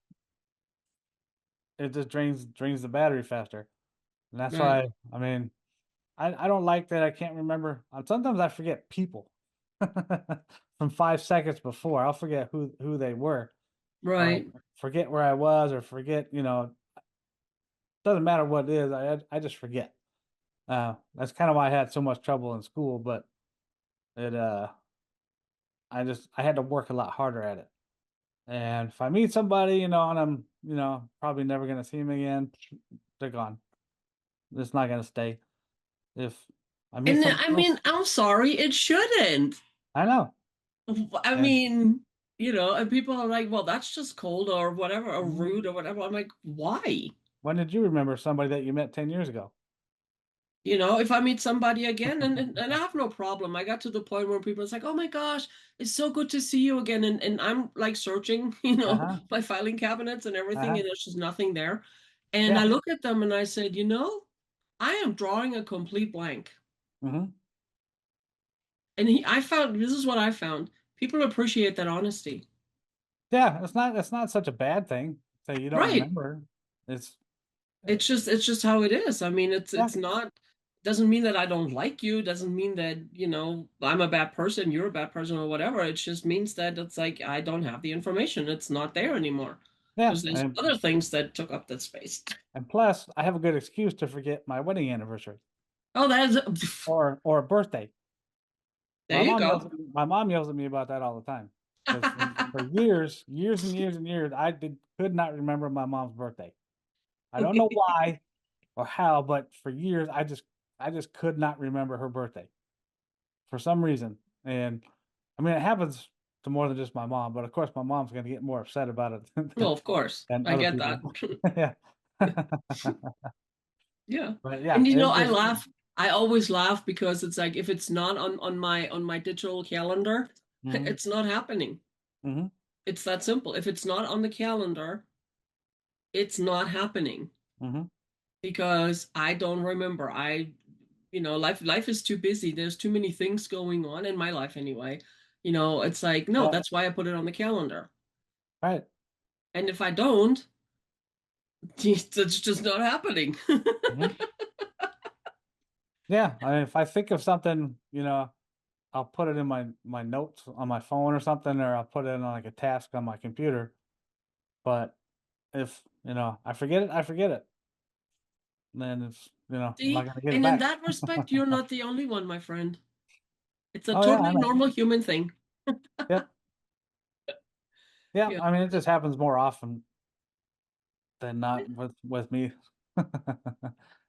it just drains the battery faster. And that's Right. why, I mean, I don't like that I can't remember. Sometimes I forget people from 5 seconds before. I'll forget who they were, or Right. forget where I was, or forget, doesn't matter what it is. I just forget. That's kind of why I had so much trouble in school, but it I had to work a lot harder at it. And if I meet somebody, and I'm, probably never gonna see them again, they're gone. It's not gonna stay. If I meet And somebody I else, mean, I'm sorry, it shouldn't. I know. I And mean, and people are like, well, that's just cold or whatever, or mhm, rude or whatever. I'm like, why? when did you remember somebody that you met 10 years ago? If I meet somebody again, and I have no problem. I got to the point where people are like, oh my gosh, it's so good to see you again. And I'm like searching, Uh-huh. my filing cabinets and everything, Uh-huh. and there's just nothing there. And I Yeah. look at them and I said, I am drawing a complete blank. Hmm. And I found this is what I found. People appreciate that honesty. Yeah, it's not such a bad thing. Say you don't Right. remember. It's uh, It's just how it is. I mean, it's yeah, it's not doesn't mean that I don't like you, doesn't mean that, I'm a bad person, you're a bad person or whatever. It just means that it's like I don't have the information. It's not there anymore. yeah. Because there's And other things that took up that space. and plus I have a good excuse to forget my wedding anniversary Oh, that is or a birthday. there you go. My mom yells at me about that all the time. Because for years and years and years, could not remember my mom's birthday. I don't know why or how, but for years I just could not remember her birthday for some reason. And I mean, it happens to more than just my mom, but of course, my mom's going to get more upset about it Well, of course. than I other get that. people. Yeah. Yeah. But yeah, And I it's laugh. I always laugh because it's like if it's not on my digital calendar, hmm it's not happening. hmm It's that simple. If it's not on the calendar, it's not happening hmm because I don't remember. Life is too busy. There's too many things going on in my life anyway. It's like, no, yeah, that's why I put it on the calendar. right. And if I don't, it's just not happening. hmm Yeah, I mean, if I think of something, I'll put it in my notes on my phone or something, or I'll put it in like a task on my computer. But if I forget it, I forget it. And then it's I'm not See? gonna get it And in back. that respect, you're not the only one, my friend. It's a Oh yeah, I totally know. normal human thing. Yep. Yeah, Yeah. I mean, it just happens more often than not with me.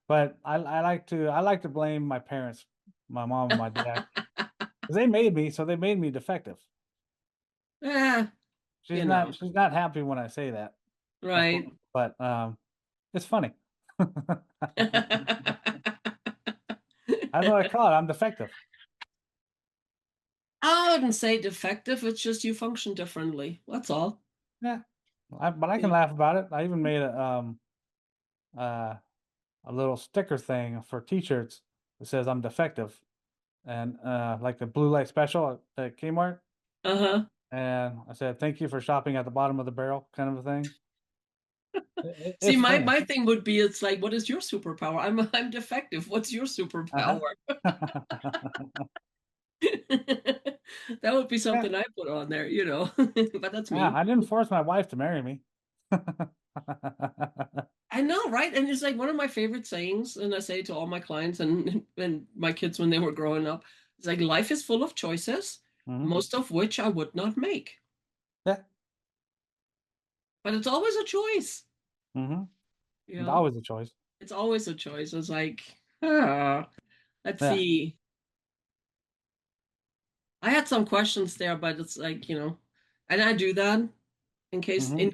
But I like to blame my parents, my mom and my dad, 'cause they made me, so they made me defective. Ah, She's you not know, she's not happy when I say that, of course, right. but it's funny. That's what I call it. I'm defective. I wouldn't say defective. It's just you function differently. That's all. Yeah, but I can Yeah. laugh about it. I even made uh, a little sticker thing for T-shirts that says I'm defective, and like the blue light special at Kmart. Uh-huh. And I said, "Thank you for shopping at the bottom of the barrel," kind of a thing. See, It's my funny. my thing would be, it's like, what is your superpower? I'm defective. What's your superpower? Uh-huh. That would be Yeah, something I put on there, but that's yeah. me. I didn't force my wife to marry me. I know, right? And it's like one of my favorite sayings, and I say it to all my clients and my kids when they were growing up. It's like life is full of choices, Hmm. most of which I would not make. Yeah. But it's always a choice. Hmm. You It's know, always a choice. it's always a choice. It's like, let's Yeah. see. I had some questions there, but it's like, and I do that in case, Hmm.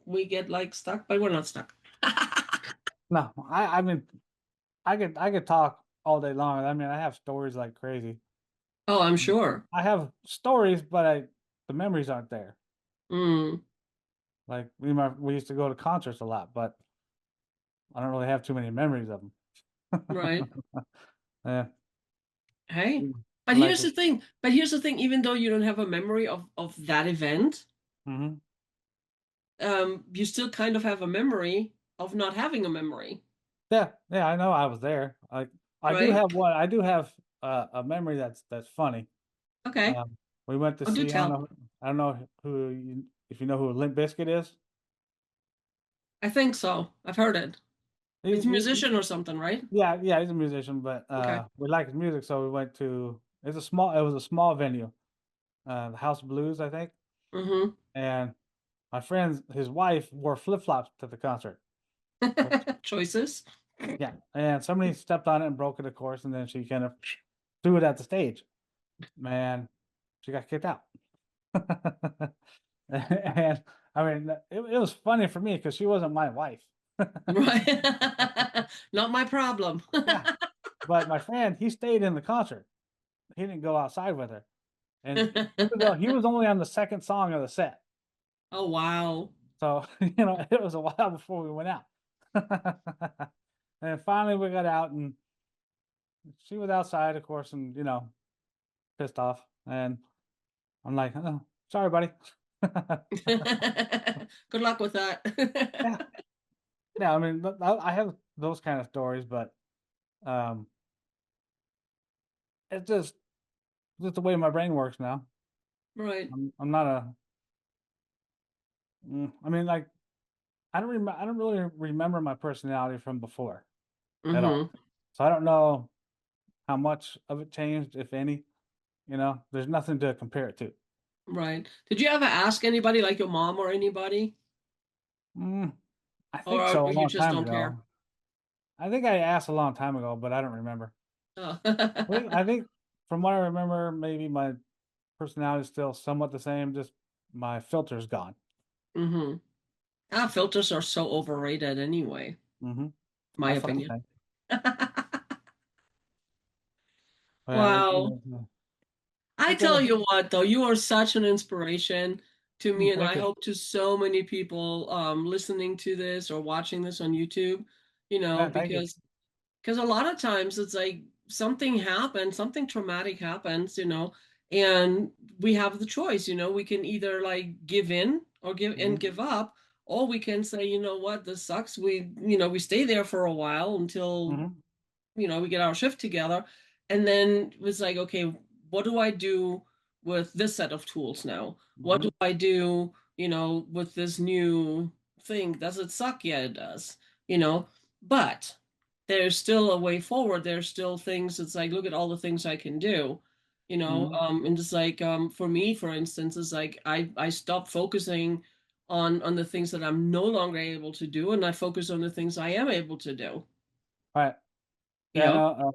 we get like stuck, but we're not stuck. No, I mean, I could talk all day long. I mean, I have stories like crazy. Oh, I'm sure. I have stories, but the memories aren't there. Mm, Like we used to go to concerts a lot, but I don't really have too many memories of right. them. Yeah, Hey, I but like here's to. the thing. But here's the thing, even though you don't have a memory of that event, Hmm. you still kind of have a memory of not having a memory, Yeah, yeah, I know I was there. right? I do have a memory that's funny. Okay. Um, we went to Oh, do see, tell. I don't know if you know who Limp Bizkit is. I think so. I've heard it. He's, He's a he, musician or something, right? yeah, yeah, he's a musician, but Okay. we like his music, so we went to, it was a small venue, the House of Blues, I think. Mm-hmm. And my friend's, his wife wore flip-flops to the concert. Which, Choices. yeah, and somebody stepped on it and broke it, of course, and then she kind of threw it at the stage. Man, she got kicked out. And I mean, it was funny for me because she wasn't my wife. Right. Not my problem. Yeah, but my friend, he stayed in the concert. He didn't go outside with her, and even though he was only on the second song of the set, Oh, wow. so it was a while before we went out. And finally, we got out, and she was outside, of course, and pissed off. And I'm like, oh, sorry, buddy. Good luck with that. Yeah, yeah. I mean, I have those kind of stories, but um, it's just the way my brain works now. Right. I'm not I mean, like, I don't really remember my personality from before at all. Mm-hmm. So I don't know how much of it changed, if any. There's nothing to compare it to. Right. Did you ever ask anybody, like your mom or anybody? Mm, I think Or so, a you long just time don't care? ago. I think I asked a long time ago, but I don't remember. Oh. I think from what I remember, maybe my personality is still somewhat the same, just my filter's gone. Mm-hmm. Ah, filters are so overrated anyway, Hmm. my That's what I opinion. think. Yeah, Wow. I it's a tell you what, though, you are such an inspiration to me, and thank I you. hope to so many people listening to this or watching this on YouTube, Yeah, thank you. because a lot of times it's like something happens, something traumatic happens, and we have the choice, we can either like give in or Hmm. give up, or we can say, you know what, this sucks. We stay there for a while until Hmm. we get our shift together. And then it was like, okay, what do I do with this set of tools now? What Hmm. do I do, with this new thing? Does it suck? Yeah, it does, you know, but there's still a way forward. There's still things. It's like, look at all the things I can do, Hmm. and just like, for me, for instance, it's like, I stopped focusing on the things that I'm no longer able to do. And I focus on the things I am able to do, All right. you Yeah, know,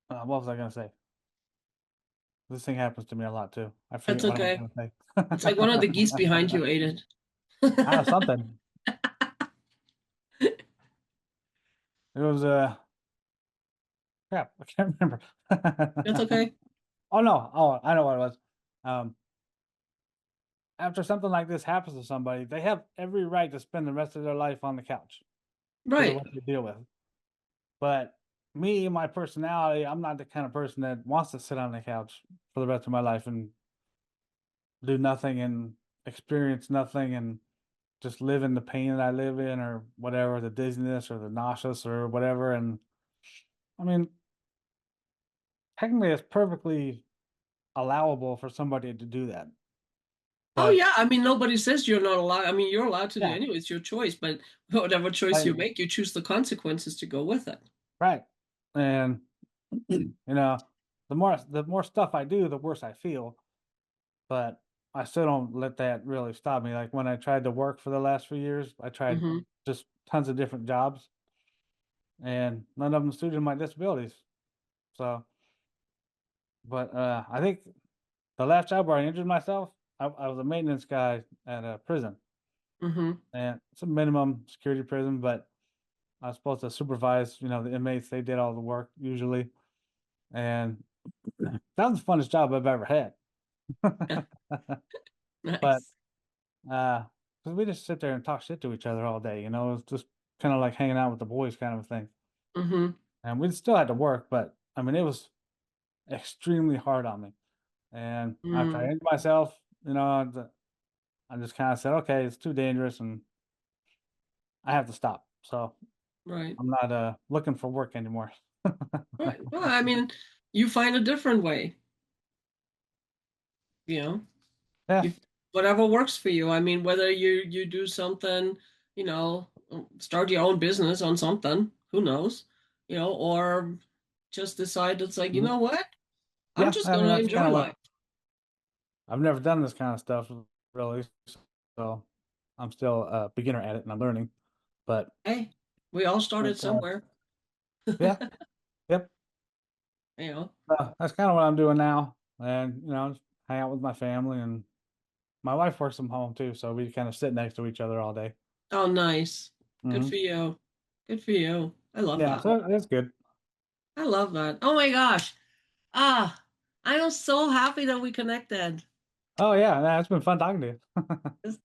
no, what was I gonna say? This thing happens to me a lot too. I that's forget what I was okay. gonna say. It's like one of the geese behind you ate it. Ah, something. It was crap. I can't remember. That's okay. Oh no. Oh, I know what it was. Um, After something like this happens to somebody, they have every right to spend the rest of their life on the couch because of Right. what they deal with. But me, my personality, I'm not the kind of person that wants to sit on the couch for the rest of my life and do nothing and experience nothing and just live in the pain that I live in or whatever, the dizziness or the nauseous or whatever. And I mean, technically, it's perfectly allowable for somebody to do that. Oh But yeah. I mean, nobody says you're not allowed. I mean, you're allowed to do yeah, anyway. It's your choice. But whatever choice I, you make, you choose the consequences to go with it. right. And the more stuff I do, the worse I feel. But I still don't let that really stop me. Like when I tried to work for the last few years, I tried Hmm. just tons of different jobs, and none of them suited my disabilities. So, but I think the last job where I injured myself, I was a maintenance guy at a prison, Hmm. and it's a minimum security prison, but I was supposed to supervise, the inmates. They did all the work usually, and that was the funnest job I've ever had. But Nice. because we just sit there and talk shit to each other all day, it's just kind of like hanging out with the boys kind of a thing. Hmm. And we still had to work, but I mean, it was extremely hard on me. And after I Mm. injured myself, I just kind of said, okay, it's too dangerous and I have to stop. So Right. I'm not looking for work anymore. Right. Well, I mean, you find a different way, you know. Yeah. You whatever works for you. I mean, whether you do something, you know, start your own business on something, who knows, or just decide it's like, you Mhm. know what? I'm Yeah. just I mean, gonna that's kind enjoy of what life. I've never done this kind of stuff really. So I'm still a beginner at it and I'm learning. But Hey, we all started that's, somewhere, yeah. Yep. you know. That's kind of what I'm doing now. And, just hang out with my family and my wife works from home too. So we kind of sit next to each other all day. Oh, nice. Good Hmm. for you. Good for you. I love Yeah. that. So it's good. I love that. Oh my gosh. Ah, I am so happy that we connected. Oh, yeah. It's been fun talking to you.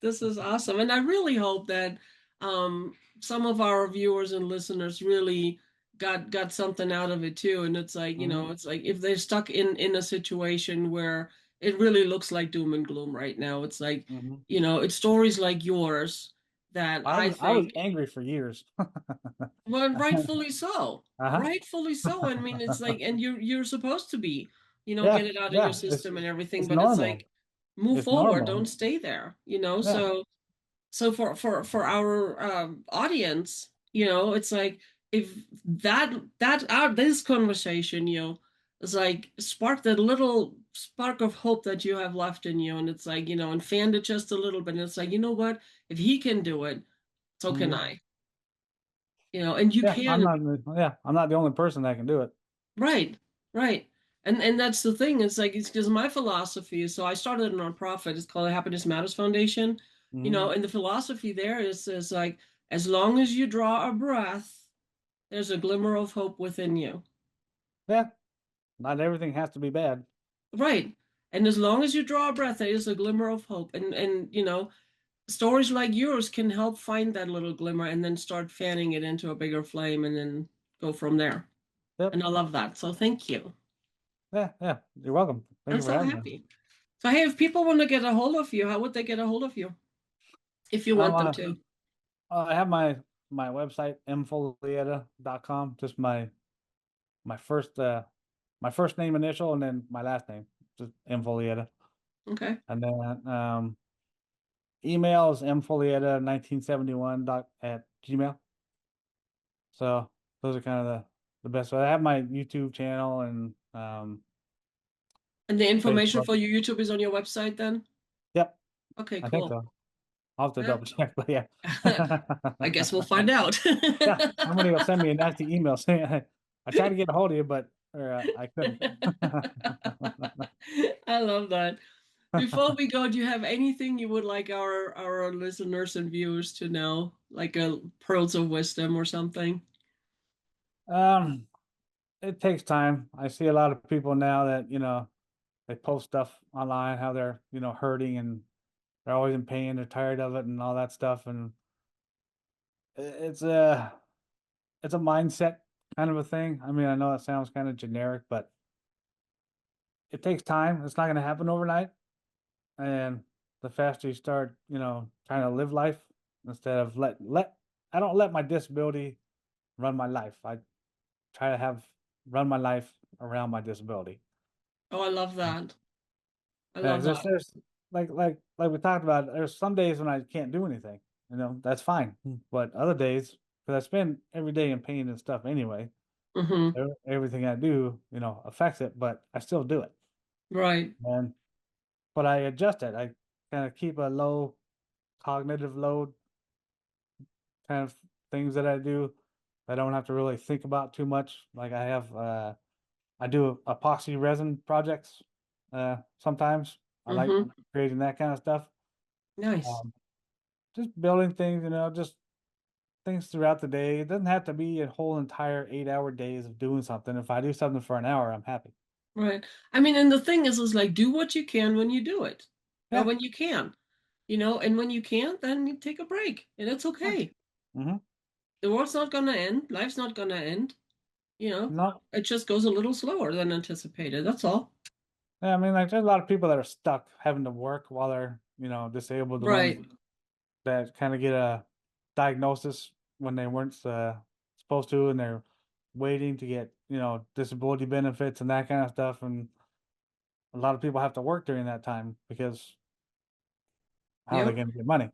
This is awesome. And I really hope that some of our viewers and listeners really got something out of it too. And it's like, Hmm. it's like if they're stuck in a situation where it really looks like doom and gloom right now, it's like, Hmm. it's stories like yours that I I was think, angry for years. well, rightfully so. Uh-huh. Rightfully so. I mean, it's like, and you're supposed to be, get Yeah. it out of your Yeah. system and everything, It's but it's normal. like move It's forward, normal. don't stay there. Yeah. So for our audience, it's like if this conversation, is like spark that little spark of hope that you have left in you, and it's like, and fanned it just a little bit, and it's like, you know what? If he can do it, so can Hmm. I. And you Yeah. can. I'm not the only person that can do it. Right, right. And that's the thing. It's like it's because my philosophy is so I started a nonprofit. It's called the Happiness Matters Foundation. Hmm. And the philosophy there is like as long as you draw a breath, there's a glimmer of hope within you. Yeah. Not everything has to be bad. Right. And as long as you draw a breath, there is a glimmer of hope. And stories like yours can help find that little glimmer and then start fanning it into a bigger flame and then go from there. Yep. And I love that. So thank you. Yeah. Yeah. You're welcome. Thank I'm you for so having me. happy. So, hey, if people want to get a hold of you, how would they get a hold of you if you I'm want them to? I have my website mfoglietta.com. Just my first my first name initial and then my last name, just mfoglietta. Okay. And then email is mfoglietta1971 at gmail. So those are kind of the best way. I have my YouTube channel and And the information Facebook. for your YouTube is on your website then? Yep, Okay, I think cool. so. I'll have to Yeah. double check, but yeah. I guess we'll find out. Yeah, somebody will send me a nasty email saying I tried to get a hold of you, but I couldn't. I love that. Before we go, do you have anything you would like our listeners and viewers to know, like a pearls of wisdom or something? um, it takes time. I see a lot of people now that, they post stuff online, how they're, hurting and they're always in pain, they're tired of it and all that stuff. And it's a mindset kind of a thing. I mean, I know that sounds kind of generic, but it takes time. It's not going to happen overnight. And the faster you start, trying to live life instead of I don't let my disability run my life. I try to run my life around my disability. Oh, I love that. I Yeah, love that. there's like we talked about. There's some days when I can't do anything. That's fine. But other days, because I spend every day in pain and stuff anyway. Mm-hmm. Everything I do, affects it, but I still do it. Right. And but I adjust it. I kind of keep a low cognitive load kind of things that I do. I don't have to really think about too much. Like I do epoxy resin projects sometimes. I like Mm-hmm. creating that kind of stuff. Nice. Um, just building things, just things throughout the day. It doesn't have to be a whole entire 8-hour days of doing something. If I do something for an hour, I'm happy. Right. I mean, and the thing is like do what you can when you do it, or Yeah. when you can, and when you can't, then you take a break, and it's Yeah. okay. Hmm. The world's not gonna end. Life's not gonna end. You know, No. it just goes a little slower than anticipated. That's all. Yeah, I mean, like there's a lot of people that are stuck having to work while they're, disabled, the ones Right. that kind of get a diagnosis when they weren't supposed to, and they're waiting to get disability benefits and that kind of stuff. And a lot of people have to work during that time because how are they Yep. going to get money?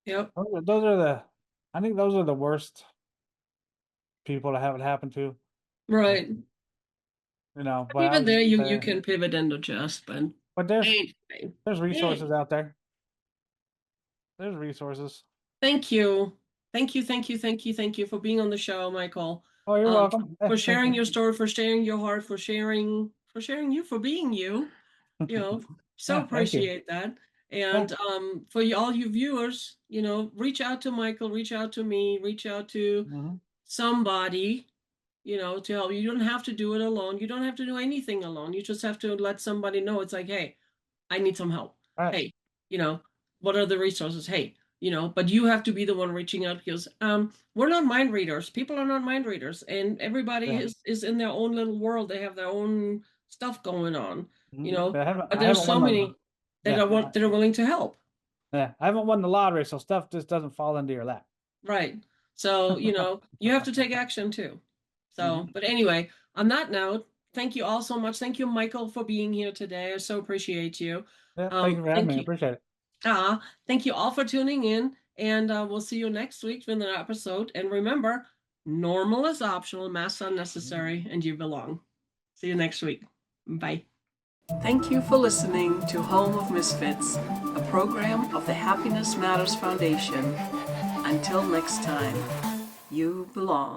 Yep. Those are the, I think those are the worst people to have it happen to. And, Right. but I Even was, there, you can pivot and adjust, but but there's anyway. there's Hey, resources out there. There's resources. thank you. Thank you, thank you, thank you, thank you for being on the show, Michael. Oh, you're Um, welcome. for Thank sharing you. your story, for sharing your heart, for sharing you, for being you. So Yeah, thank you. appreciate that. Yeah. And for all you viewers, reach out to Michael, reach out to me, reach out to Hmm. somebody, to help. You don't have to do it alone. You don't have to do anything alone. You just have to let somebody know. It's like, hey, I need some help. All right. Hey, you know, what are the resources? Hey, but you have to be the one reaching out because we're not mind readers. People are not mind readers, and everybody Yeah. is in their own little world. They have their own stuff going on, But but I there's haven't so won the many yeah that are willing to help. yeah I haven't won the lottery, so stuff just doesn't fall into your lap. Right. So, you have to take action too. So, Hmm. but anyway, on that note, thank you all so much. Thank you, Michael, for being here today. I so appreciate you. Yeah, thank you for having Thank me. I you. appreciate it. Thank you all for tuning in, and we'll see you next week with another episode. And remember, normal is optional, masks are necessary, and you belong. See you next week. Bye. Thank you for listening to Home of Misfits, a program of the Happiness Matters Foundation. Until next time, you belong.